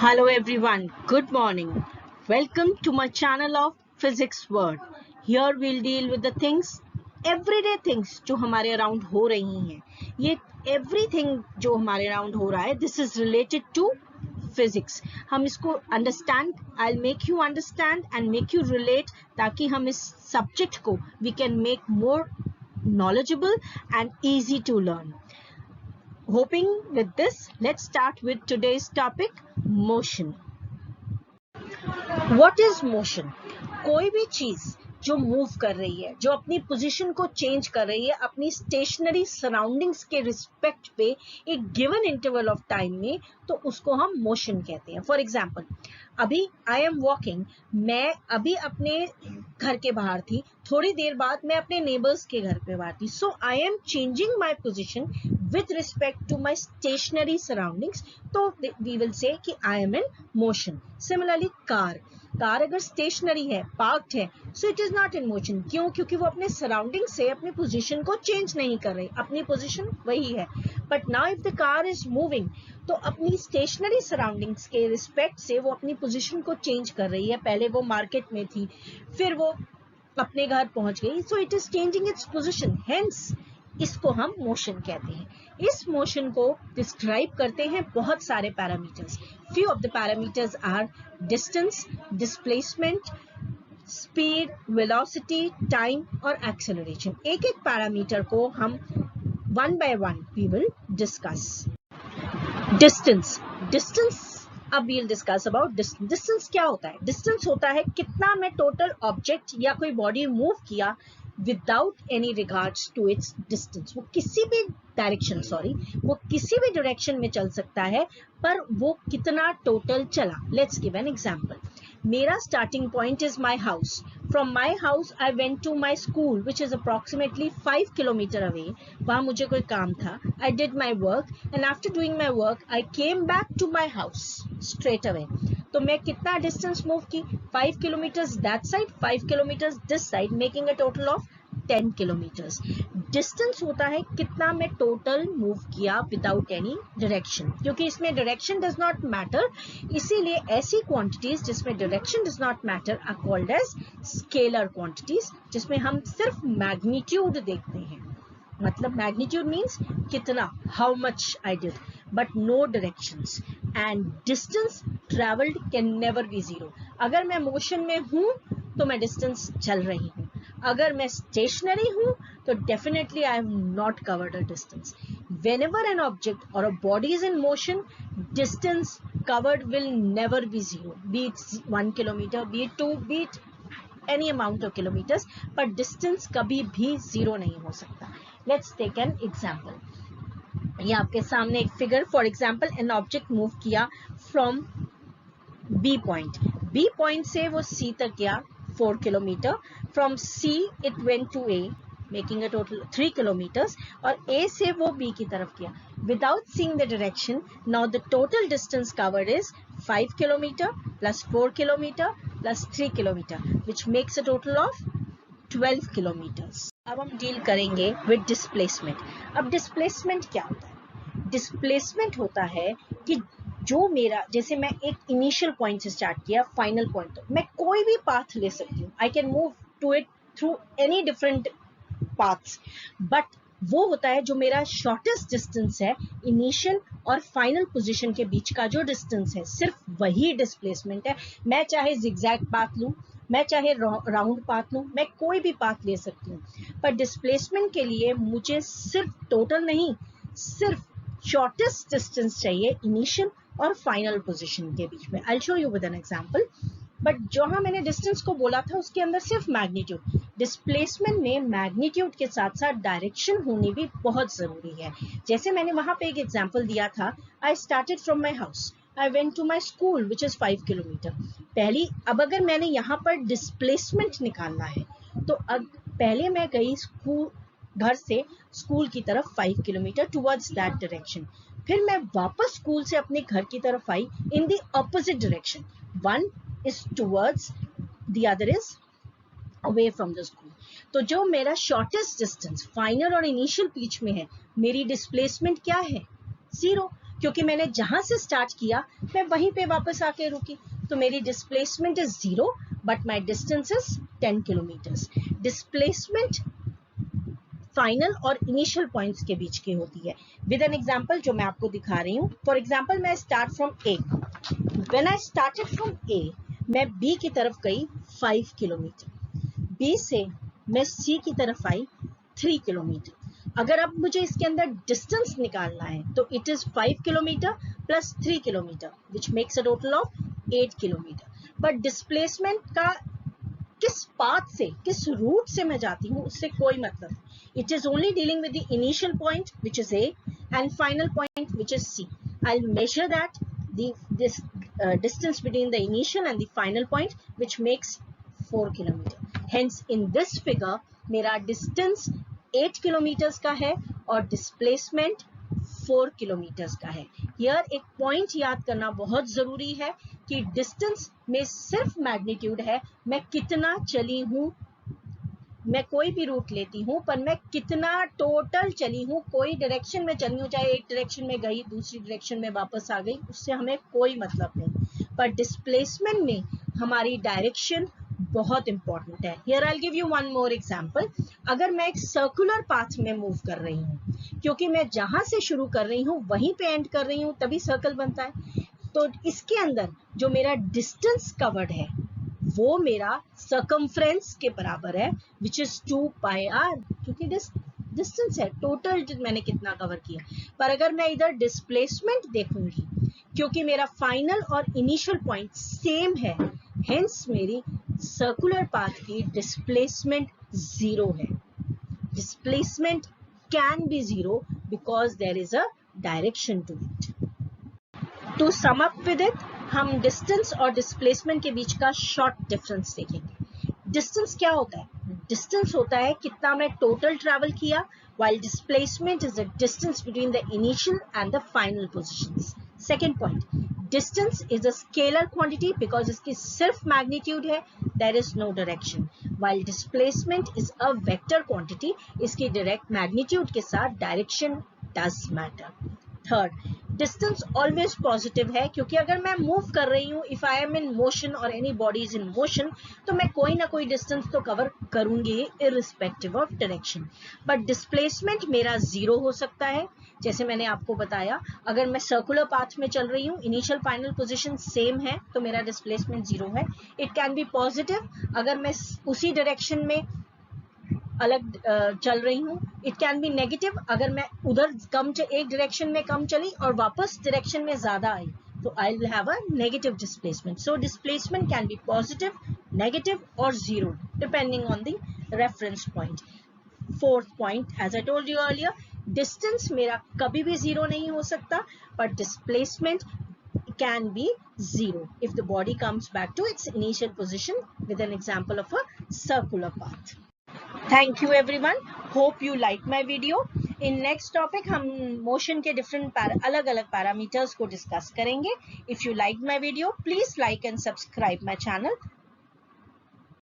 Hello everyone, good morning. Welcome to my channel of Physics World. Here we'll deal with the things, everyday things जो हमारे around हो रही हैं. ये everything जो हमारे अराउंड हो रहा है, this is related to physics. हम इसको understand, I'll make you understand and make you relate ताकि हम इस subject को we can make more knowledgeable and easy to learn. Hoping with this, let's start with today's topic, motion. What is motion? कोई भी चीज जो move कर रही है, जो अपनी पोजीशन को चेंज कर रही है अपनी स्टेशनरी सराउंडिंग्स के रिस्पेक्ट पे एक गिवन इंटरवल ऑफ टाइम में, तो उसको हम मोशन कहते हैं. फॉर एग्जाम्पल, अभी आई एम वॉकिंग, मैं अभी अपने घर के बाहर थी, थोड़ी देर बाद मैं अपने नेबर्स के घर पे बाहर थी. So I am changing my position with respect to my stationary surroundings, तो we will say कि I am in motion. Similarly, car अगर stationary है, parked है, so it is not in motion. क्यों? क्योंकि वो अपने surrounding से अपनी position को change नहीं कर रही, अपनी position वही है. But now if the car is moving, तो अपनी stationary surroundings के respect से वो अपनी position को change कर रही है. पहले वो market में थी, फिर वो अपने घर पहुंच गई, so it is changing its position. Hence इसको हम मोशन कहते हैं. इस मोशन को डिस्क्राइब करते हैं बहुत सारे parameters. Few of the parameters are distance, displacement, speed, velocity, time और एक्सेलरेशन. एक एक पैरामीटर को हम one by one we will discuss. Distance अब we'll discuss about distance. Distance क्या होता है? डिस्टेंस होता है कितना मैं टोटल ऑब्जेक्ट या कोई बॉडी मूव किया without any regards to its distance. वो किसी भी डायरेक्शन में चल सकता है, पर वो कितना टोटल चला. Let's give an example. मेरा starting point is my house. From my house I went to my school which is approximately 5 kilometre away. वहां मुझे कोई काम था. I did my work and after doing my work I came back to my house straight away. तो मैं कितना distance move की? 5 kilometres that side, 5 kilometres this side, making a total of 10 kilometres. Distance होता है कितना मैं total move किया without any direction. क्योंकि इसमें डायरेक्शन डज नॉट मैटर, इसीलिए ऐसी क्वांटिटीज जिसमें direction does not matter are called as scalar quantities, जिसमें हम सिर्फ मैग्नीट्यूड देखते हैं. मतलब मैग्नीट्यूड मीन्स कितना, how much I did, but no directions. And distance travelled can never be zero. अगर मैं मोशन में हूं तो मैं डिस्टेंस चल रही हूं. अगर मैं स्टेशनरी हूं तो definitely I have not covered a distance. whenever an object or a body is in motion, distance covered will never be zero, be it 1 kilometer, be it 2, be it any amount of kilometers, but distance कभी भी zero नहीं हो सकता. Let's take an example. ये आपके सामने एक figure. For example, an object move किया from B point. B point से वो सी तक गया 4 kilometre. From C it went to A, making a total 3 kilometres. और ए से वो बी की तरफ गया without seeing the direction. Now the total distance covered is 5 kilometre plus 4 kilometre plus 3 kilometre, which makes a total of 12 kilometres. अब हम deal करेंगे with displacement. अब डिस्प्लेसमेंट क्या होता है? डिस्प्लेसमेंट होता है कि जो मेरा, जैसे मैं एक इनिशियल पॉइंट से स्टार्ट किया फाइनल पॉइंट तक, मैं कोई भी पाथ ले सकती हूँ. I can move to it through any different paths, but वो होता है जो मेरा शॉर्टेस्ट डिस्टेंस है इनिशियल और फाइनल पोजीशन के बीच का जो डिस्टेंस है, सिर्फ वही डिस्प्लेसमेंट है. मैं चाहे जिगजैग पाथ लूँ, मैं चाहे राउंड पाथ लूँ, मैं कोई भी पाथ ले सकती हूँ. पर डिस्प्लेसमेंट के लिए मुझे सिर्फ टोटल नहीं, सिर्फ शॉर्टेस्ट डिस्टेंस चाहिए इनिशियल और फाइनल पोजीशन के बीच में. I will show you with an example. But जहां मैंने डिस्टेंस को बोला था उसके अंदर सिर्फ मैग्नीट्यूड. डिस्प्लेसमेंट में मैग्नीट्यूड के साथ साथ डायरेक्शन होनी भी बहुत जरूरी है. जैसे मैंने वहां पे एक एग्जांपल दिया था, I started from my house, I went to my school which is 5 kilometre. पहली, अब अगर मैंने यहाँ पर डिस्प्लेसमेंट निकालना है तो अब पहले मैं गई स्कूल, घर से स्कूल की तरफ 5 किलोमीटर टुवर्ड्स दैट डायरेक्शन. फिर मैं वापस स्कूल से अपने घर की तरफ आई in the opposite direction. One is towards, the other is away from the school. तो जो मेरा शॉर्टेस्ट डिस्टेंस फाइनल और इनिशियल बीच में है, मेरी डिस्प्लेसमेंट क्या है? जीरो. क्योंकि मैंने जहां से स्टार्ट किया मैं वहीं पे वापस आके रुकी, तो मेरी displacement is 0 but my distance is 10 kilometres. Displacement final और इनिशियल पॉइंट्स के बीच की होती है। विद एन एग्जांपल जो मैं आपको दिखा रही हूँ, फॉर एग्जांपल मैं start from A, when I started from A मैं बी की तरफ गई 5 किलोमीटर, बी से मैं सी की तरफ आई 3 किलोमीटर। अगर अब मुझे इसके अंदर डिस्टेंस निकालना है तो it is 5 kilometre plus 3 kilometre which makes a total of 8 kilometre. But displacement का किस पाथ से, किस रूट से मैं जाती हूँ उससे कोई मतलब नहीं। It is only dealing with the initial point which is A and final point which is C. I'll measure that this distance between the initial and the final point which makes 4 kilometer. Hence in this figure मेरा distance 8 kilometers का है और displacement 4 kilometers का है। Here एक point याद करना बहुत जरूरी है कि distance में सिर्फ magnitude है, मैं कितना चली हूँ, मैं कोई भी रूट लेती हूँ पर मैं कितना टोटल चली हूँ, कोई डायरेक्शन में चली हूँ, चाहे एक डायरेक्शन में गई दूसरी डायरेक्शन में वापस आ गई, उससे हमें कोई मतलब नहीं। पर डिस्प्लेसमेंट में हमारी डायरेक्शन बहुत इंपॉर्टेंट है। Here I will give you one more example. अगर मैं एक सर्कुलर पाथ में मूव कर रही हूँ, क्योंकि मैं जहां से शुरू कर रही हूँ वहीं पे एंड कर रही हूँ, तभी सर्कल बनता है। तो इसके अंदर जो मेरा डिस्टेंस कवर्ड है वो मेरा सर्कमफ्रेंस के बराबर है विच इज 2 पाई आर, क्योंकि डिस्टेंस है, टोटल मैंने कितना कवर किया। पर अगर मैं इधर डिस्प्लेसमेंट देखूंगी, क्योंकि मेरा फाइनल और इनिशियल पॉइंट सेम है, हेंस मेरी सर्कुलर पाथ की डिस्प्लेसमेंट 0 है। Displacement can be 0 because there is a direction to it. To sum up with it, हम डिस्टेंस और डिस्प्लेसमेंट के बीच का शॉर्ट डिफरेंस देखेंगे। डिस्टेंस क्या होता है? डिस्टेंस होता है कितना मैं टोटल ट्रैवल किया, while displacement is the distance between the initial and the final positions. Second point, distance is a scalar quantity because इसकी सिर्फ magnitude है, there is no direction, while displacement is a vector quantity, इसकी direct magnitude के साथ direction does matter. Third, distance always positive है, क्योंकि अगर मैं मूव कर रही हूँ, if I am in motion और any body is in motion, तो मैं कोई ना कोई डिस्टेंस तो कवर करूंगी irrespective of direction. But displacement मेरा 0 हो सकता है, जैसे मैंने आपको बताया, अगर मैं सर्कुलर पाथ में चल रही हूँ, इनिशियल फाइनल पोजीशन सेम है, तो मेरा डिस्प्लेसमेंट 0 है। इट कैन बी पॉजिटिव अगर मैं उसी डायरेक्शन में अलग चल रही हूँ। इट कैन बी नेगेटिव अगर मैं उधर एक डायरेक्शन में कम चली और वापस डायरेक्शन में ज्यादा आई, तो I will have a negative displacement. So displacement can be positive, negative और 0 depending on the reference point. Fourth point, as I told you earlier, distance मेरा कभी भी 0 नहीं हो सकता, but displacement can be 0 if the body comes back to its initial position with an example of a circular path. Thank you everyone. Hope you like my video. In next topic हम motion के different अलग-अलग parameters को discuss करेंगे. If you like my video, please like and subscribe my channel.